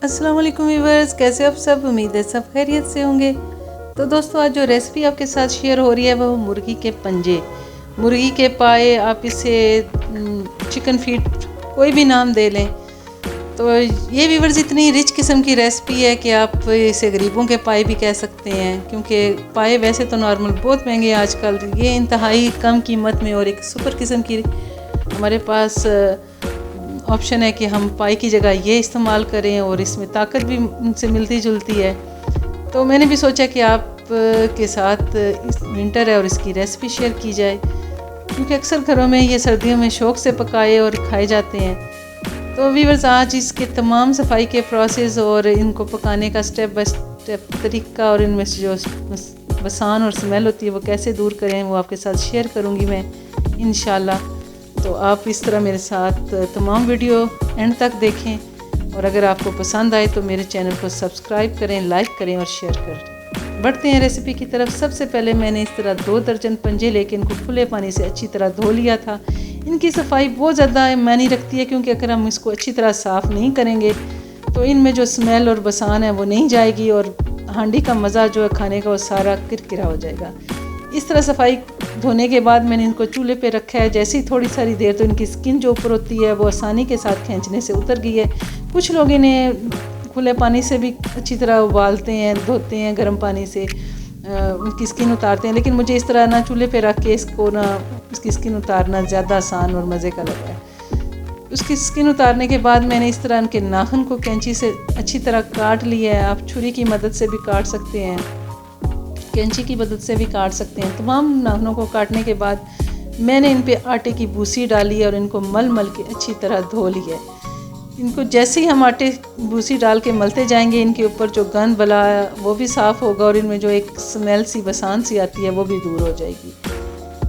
अस्सलाम वालेकुम व्यूअर्स, कैसे आप सब? उम्मीद है सब खैरियत से होंगे। तो दोस्तों, आज जो रेसिपी आपके साथ शेयर हो रही है वो मुर्गी के पंजे, मुर्गी के पाए, आप इसे चिकन फीट कोई भी नाम दे लें। तो ये व्यूअर्स इतनी रिच किस्म की रेसिपी है कि आप इसे गरीबों के पाए भी कह सकते हैं, क्योंकि पाए वैसे तो नॉर्मल बहुत महंगे हैं आजकल, ये इंतहाई कम कीमत में और एक सुपर किस्म की हमारे पास ऑप्शन है कि हम पाई की जगह ये इस्तेमाल करें और इसमें ताकत भी उनसे मिलती जुलती है। तो मैंने भी सोचा कि आप के साथ इस विंटर है और इसकी रेसिपी शेयर की जाए, क्योंकि अक्सर घरों में ये सर्दियों में शौक़ से पकाए और खाए जाते हैं। तो व्यूअर्स, आज इसके तमाम सफाई के प्रोसेस और इनको पकाने का स्टेप बाय स्टेप तरीका और इनमें से जो बसान और स्मेल होती है वो कैसे दूर करें वो आपके साथ शेयर करूँगी मैं इंशाल्लाह। तो आप इस तरह मेरे साथ तमाम वीडियो एंड तक देखें, और अगर आपको पसंद आए तो मेरे चैनल को सब्सक्राइब करें, लाइक करें और शेयर करें। बढ़ते हैं रेसिपी की तरफ। सबसे पहले मैंने इस तरह 2 दर्जन पंजे लेके इनको खुले पानी से अच्छी तरह धो लिया था। इनकी सफाई बहुत ज़्यादा मायने रखती है, क्योंकि अगर हम इसको अच्छी तरह साफ़ नहीं करेंगे तो इनमें जो स्मेल और बसान है वो नहीं जाएगी और हांडी का मज़ा जो है खाने का वो सारा किरकिरा हो जाएगा। इस तरह सफाई धोने के बाद मैंने इनको चूल्हे पे रखा है। जैसे ही थोड़ी सारी देर तो इनकी स्किन जो ऊपर होती है वो आसानी के साथ खींचने से उतर गई है। कुछ लोग इन्हें खुले पानी से भी अच्छी तरह उबालते हैं, धोते हैं गर्म पानी से, उनकी स्किन उतारते हैं, लेकिन मुझे इस तरह ना चूल्हे पे रख के इसको ना इसकी स्किन उतारना ज़्यादा आसान और मज़े का लगा है। उसकी स्किन उतारने के बाद मैंने इस तरह उनके नाखून को कैंची से अच्छी तरह काट लिया है। आप छुरी की मदद से भी काट सकते हैं, कैंची की मदद से भी काट सकते हैं। तमाम नाखूनों को काटने के बाद मैंने इन पे आटे की भूसी डाली और इनको मल मल के अच्छी तरह धो लिया है। इनको जैसे ही हम आटे भूसी डाल के मलते जाएंगे, इनके ऊपर जो गंद बला है वो भी साफ़ होगा और इनमें जो एक स्मेल सी बसान सी आती है वो भी दूर हो जाएगी।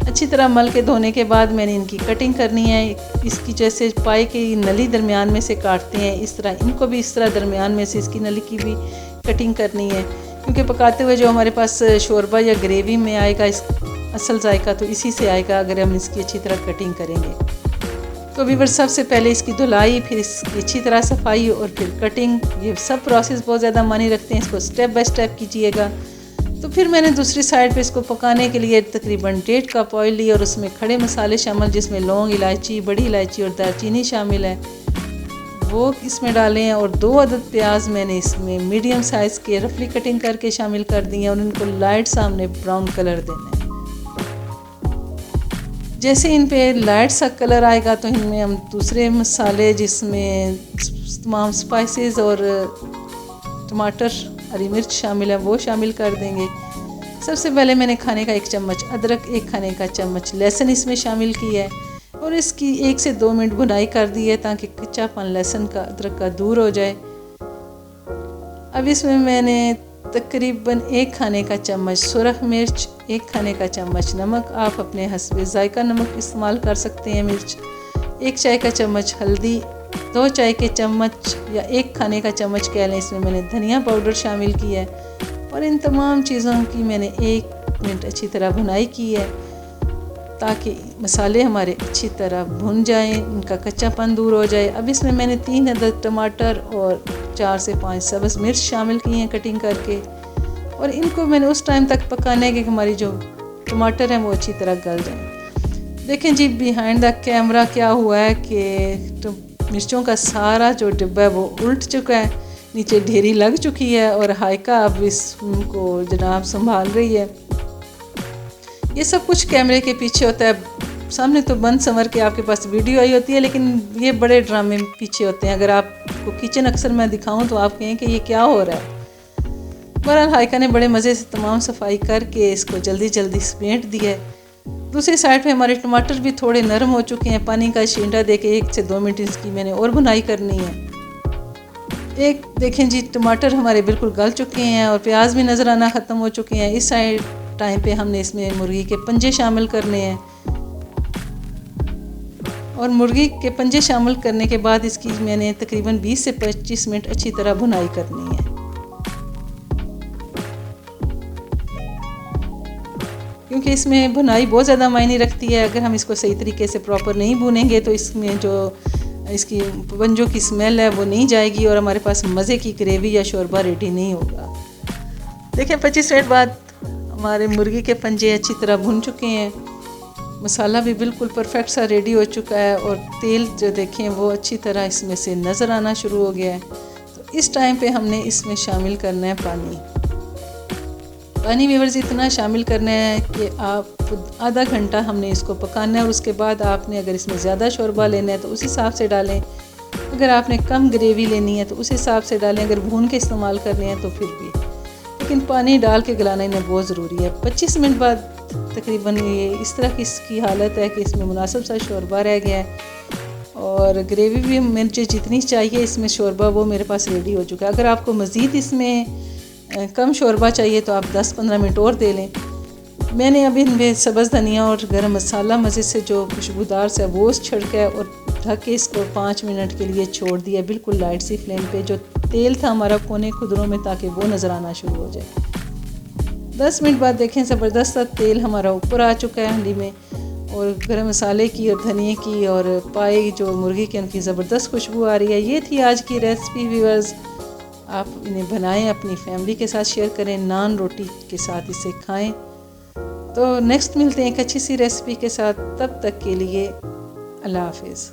अच्छी तरह मल के धोने के बाद मैंने इनकी कटिंग करनी है। इसकी जैसे पाए की नली दरमियान में से काटते हैं, इस तरह इनको भी इस तरह दरमियान में से इसकी नली की भी कटिंग करनी है, क्योंकि पकाते हुए जो हमारे पास शोरबा या ग्रेवी में आएगा इस असल जायका तो इसी से आएगा अगर हम इसकी अच्छी तरह कटिंग करेंगे। तो व्यूअर्स, सबसे पहले इसकी धुलाई, फिर इसकी अच्छी तरह सफाई और फिर कटिंग, ये सब प्रोसेस बहुत ज़्यादा मायने रखते हैं। इसको स्टेप बाय स्टेप कीजिएगा। तो फिर मैंने दूसरी साइड पे इसको पकाने के लिए तकरीबन 1.5 कप ऑयल ली और उसमें खड़े मसाले शामिल, जिसमें लौंग, इलायची, बड़ी इलायची और दालचीनी शामिल है, वो इसमें डालें। और 2 अदद प्याज मैंने इसमें मीडियम साइज़ के रफली कटिंग करके शामिल कर दिए और इनको लाइट सामने ब्राउन कलर देना है। जैसे इन पे लाइट सा कलर आएगा तो इनमें हम दूसरे मसाले, जिसमें तमाम स्पाइसेस और टमाटर, हरी मिर्च शामिल है, वो शामिल कर देंगे। सबसे पहले मैंने खाने का 1 चम्मच अदरक, 1 खाने का चम्मच लहसुन इसमें शामिल किया है और इसकी 1 से 2 मिनट भुनाई कर दी है ताकि कच्चापन लहसुन का, अदरक का दूर हो जाए। अब इसमें मैंने तकरीबन 1 खाने का चम्मच सुरख मिर्च, 1 खाने का चम्मच नमक, आप अपने हस्बे जायका नमक इस्तेमाल कर सकते हैं मिर्च, 1 चाय का चम्मच हल्दी, 2 चाय के चम्मच या 1 खाने का चम्मच कह लें, इसमें मैंने धनिया पाउडर शामिल किया है। और इन तमाम चीज़ों की मैंने 1 मिनट अच्छी तरह भुनाई की है ताकि मसाले हमारे अच्छी तरह भुन जाएं, उनका कच्चापन दूर हो जाए। अब इसमें मैंने 3 अदद टमाटर और 4 से 5 सब्ज़ मिर्च शामिल किए हैं कटिंग करके, और इनको मैंने उस टाइम तक पकाना है कि हमारी जो टमाटर हैं वो अच्छी तरह गल जाएं। देखें जी, बिहाइंड द कैमरा क्या हुआ है कि मिर्चों का सारा जो डिब्बा है वो उल्ट चुका है, नीचे ढेरी लग चुकी है और हाइका अब इसको जनाब संभाल रही है। ये सब कुछ कैमरे के पीछे होता है, सामने तो बंद संवर के आपके पास वीडियो आई होती है, लेकिन ये बड़े ड्रामे पीछे होते हैं। अगर आपको किचन अक्सर मैं दिखाऊं तो आप कहें कि ये क्या हो रहा है। बहरहाल हाइका ने बड़े मज़े से तमाम सफाई करके इसको जल्दी जल्दी समेट दिया है। दूसरी साइड पे हमारे टमाटर भी थोड़े नरम हो चुके हैं। पानी का छींटा दे के 1 से 2 मिनट इसकी मैंने और भुनाई करनी है। एक देखें जी, टमाटर हमारे बिल्कुल गल चुके हैं और प्याज भी नज़र आना ख़त्म हो चुके हैं। इस साइड टाइम पे हमने इसमें मुर्गी के पंजे शामिल करने हैं और मुर्गी के पंजे शामिल करने के बाद इसकी मैंने तकरीबन 20 से 25 मिनट अच्छी तरह भुनाई करनी है, क्योंकि इसमें भुनाई बहुत ज़्यादा मायने रखती है। अगर हम इसको सही तरीके से प्रॉपर नहीं भुनेंगे तो इसमें जो इसकी पंजों की स्मेल है वो नहीं जाएगी और हमारे पास मज़े की ग्रेवी या शोरबा रेडी नहीं होगा। देखें 25 मिनट बाद हमारे मुर्गी के पंजे अच्छी तरह भुन चुके हैं, मसाला भी बिल्कुल परफेक्ट सा रेडी हो चुका है और तेल जो देखें वो अच्छी तरह इसमें से नज़र आना शुरू हो गया है। तो इस टाइम पे हमने इसमें शामिल करना है पानी व्यूअर्स इतना शामिल करना है कि आप आधा घंटा हमने इसको पकाना है और उसके बाद आपने अगर इसमें ज़्यादा शोरबा लेना है तो उस हिसाब से डालें, अगर आपने कम ग्रेवी लेनी है तो उस हिसाब से डालें, अगर भून के इस्तेमाल करने हैं तो फिर भी, लेकिन पानी डाल के गलाना इन्हें बहुत ज़रूरी है। 25 मिनट बाद तकरीबन ये इस तरह की इसकी हालत है कि इसमें मुनासिब सा शोरबा रह गया है और ग्रेवी भी मुझे जितनी चाहिए इसमें शोरबा वो मेरे पास रेडी हो चुका है। अगर आपको मज़ीद इसमें कम शोरबा चाहिए तो आप 10-15 मिनट और दे लें। मैंने अभी इनमें सब्ज़ धनिया और गरम मसाला मज़े से जो खुशबूदार से वो छिड़का है और ढक के इसको 5 मिनट के लिए छोड़ दिया बिल्कुल लाइट सी फ्लेम पे। जो तेल था हमारा कोने खुदरों में ताकि वो नज़र आना शुरू हो जाए। 10 मिनट बाद देखें ज़बरदस्त तेल हमारा ऊपर आ चुका है हंडी में और गरम मसाले की और धनिए की और पाए जो मुर्गी की उनकी ज़बरदस्त खुशबू आ रही है। ये थी आज की रेसिपी व्यूअर्स, आप इन्हें बनाएं, अपनी फैमिली के साथ शेयर करें, नान रोटी के साथ इसे खाएं। तो नेक्स्ट मिलते हैं एक अच्छी सी रेसिपी के साथ, तब तक के लिए अल्लाह हाफिज़।